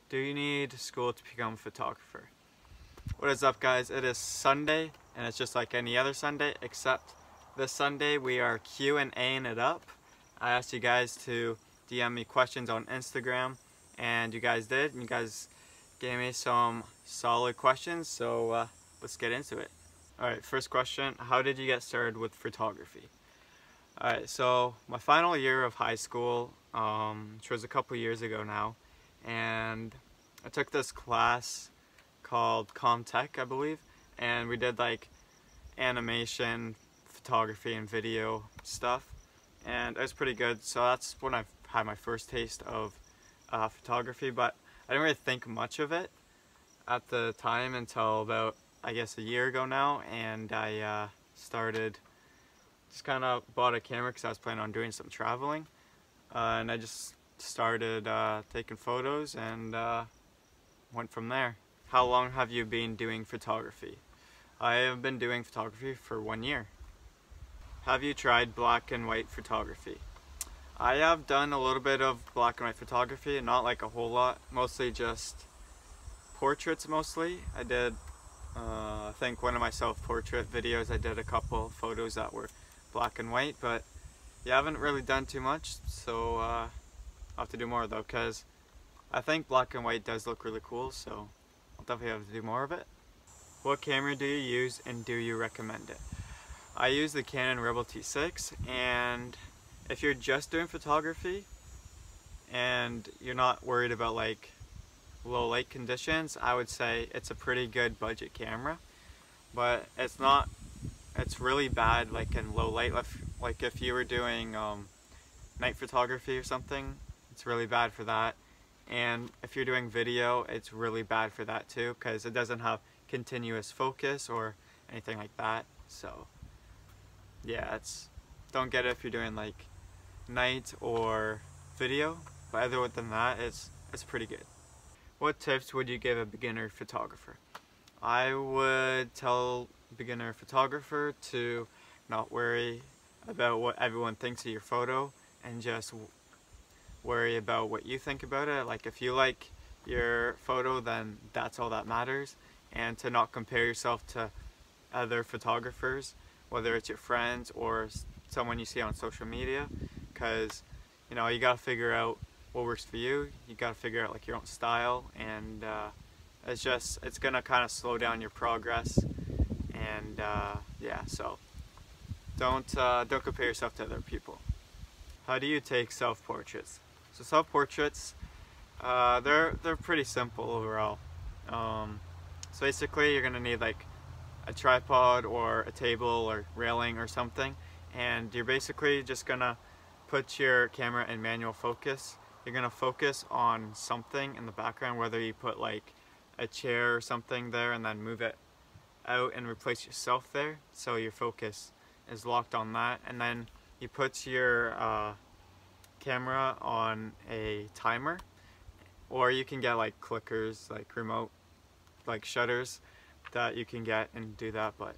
Do you need school to become a photographer? What is up, guys? It is Sunday, and it's just like any other Sunday, except this Sunday we are Q&A'ing it up. I asked you guys to DM me questions on Instagram, and you guys did. You guys gave me some solid questions, so let's get into it. Alright, first question, how did you get started with photography? Alright, so my final year of high school, which was a couple years ago now, and I took this class called Comtech, I believe, and we did like animation, photography, and video stuff, and it was pretty good. So that's when I had my first taste of photography, but I didn't really think much of it at the time until about, I guess, a year ago now, and I just kind of bought a camera because I was planning on doing some traveling, and I just started taking photos and went from there. How long have you been doing photography? I have been doing photography for 1 year. Have you tried black and white photography? I have done a little bit of black and white photography, not like a whole lot, mostly just portraits mostly. I did, I think one of my self-portrait videos, I did a couple photos that were black and white, but yeah, I haven't really done too much, so I'll have to do more though, because I think black and white does look really cool, so I'll definitely have to do more of it. What camera do you use and do you recommend it? I use the Canon Rebel T6, and if you're just doing photography and you're not worried about like low light conditions, I would say it's a pretty good budget camera, but it's really bad like in low light. Like if you were doing night photography or something, it's really bad for that. And if you're doing video, it's really bad for that too, because it doesn't have continuous focus or anything like that. So yeah, don't get it if you're doing like night or video, but other than that, it's pretty good. What tips would you give a beginner photographer? I would tell a beginner photographer to not worry about what everyone thinks of your photo and just worry about what you think about it. Like if you like your photo, then that's all that matters, and to not compare yourself to other photographers, whether it's your friends or someone you see on social media, because you know, you gotta figure out what works for you. You gotta figure out like your own style, and it's gonna kind of slow down your progress, and yeah, so don't compare yourself to other people. How do you take self-portraits? So self-portraits, they're pretty simple overall. So basically you're gonna need like a tripod or a table or railing or something, and you're basically just gonna put your camera in manual focus. You're gonna focus on something in the background, whether you put like a chair or something there and then move it out and replace yourself there, so your focus is locked on that, and then you put your camera on a timer, or you can get like clickers, like remote like shutters that you can get and do that, but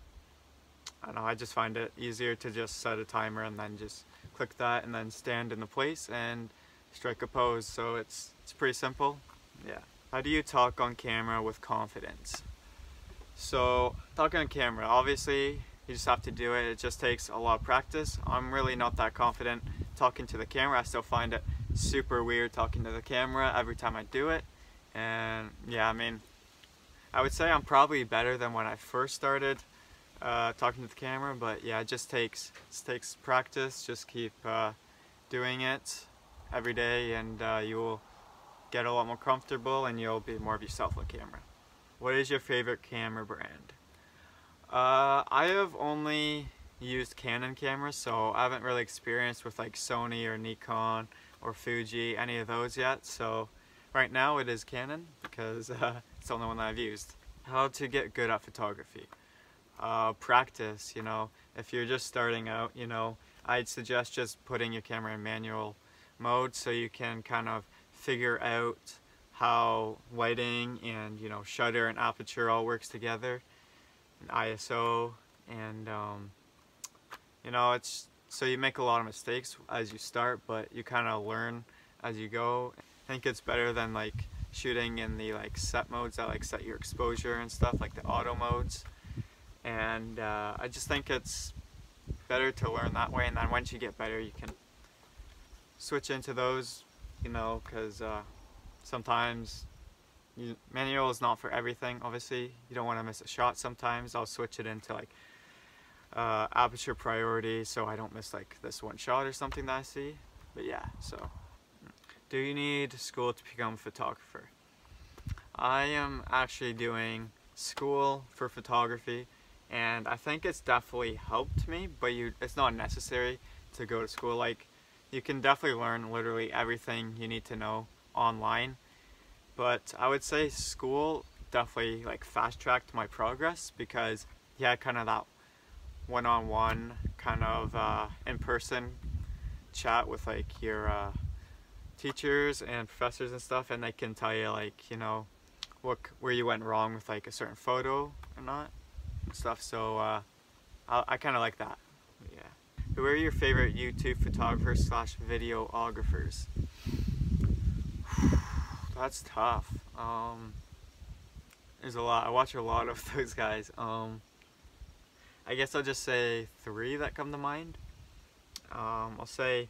I don't know, I just find it easier to just set a timer and then just click that and then stand in the place and strike a pose. So it's pretty simple. Yeah. How do you talk on camera with confidence? So talking on camera, obviously you just have to do it. It just takes a lot of practice. I'm really not that confident talking to the camera. I still find it super weird talking to the camera every time I do it. And yeah, I mean, I would say I'm probably better than when I first started talking to the camera, but yeah, it just takes practice. Just keep doing it every day, and you will get a lot more comfortable, and you'll be more of yourself on camera. What is your favorite camera brand? I have only used Canon cameras, so I haven't really experienced with like Sony or Nikon or Fuji, any of those yet. So right now it is Canon because it's the only one that I've used. How to get good at photography? Practice, you know. If you're just starting out, you know, I'd suggest just putting your camera in manual mode so you can kind of figure out how lighting and, you know, shutter and aperture all works together, and ISO, and you know, it's so you make a lot of mistakes as you start, but you kind of learn as you go. I think it's better than like shooting in the like set modes that like set your exposure and stuff, like the auto modes. And I just think it's better to learn that way, and then once you get better you can switch into those, you know, because sometimes manual is not for everything. Obviously you don't want to miss a shot. Sometimes I'll switch it into like aperture priority so I don't miss like this one shot or something that I see. But yeah, so do you need school to become a photographer? I am actually doing school for photography, and I think it's definitely helped me, but it's not necessary to go to school. Like, you can definitely learn literally everything you need to know online, but I would say school definitely like fast-tracked my progress, because you had kind of that one-on-one kind of in-person chat with like your teachers and professors and stuff, and they can tell you like, you know, where you went wrong with like a certain photo or not and stuff. So I kind of like that. Yeah. Who are your favorite YouTube photographers slash videographers? That's tough. There's a lot. I watch a lot of those guys. I guess I'll just say 3 that come to mind. I'll say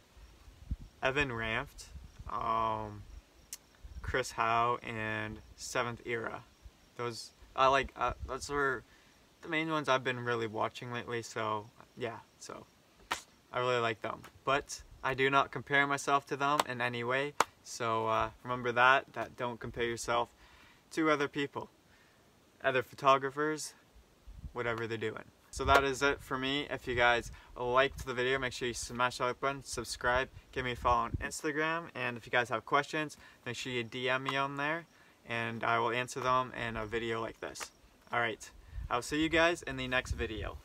Evan Ramft, Chris Howe, and Seventh Era. Those I like. Those are the main ones I've been really watching lately. So yeah, so I really like them. But I do not compare myself to them in any way. So remember that don't compare yourself to other people, other photographers, whatever they're doing. So that is it for me. If you guys liked the video, make sure you smash the like button, subscribe, give me a follow on Instagram, and if you guys have questions, make sure you DM me on there, and I will answer them in a video like this. Alright, I'll see you guys in the next video.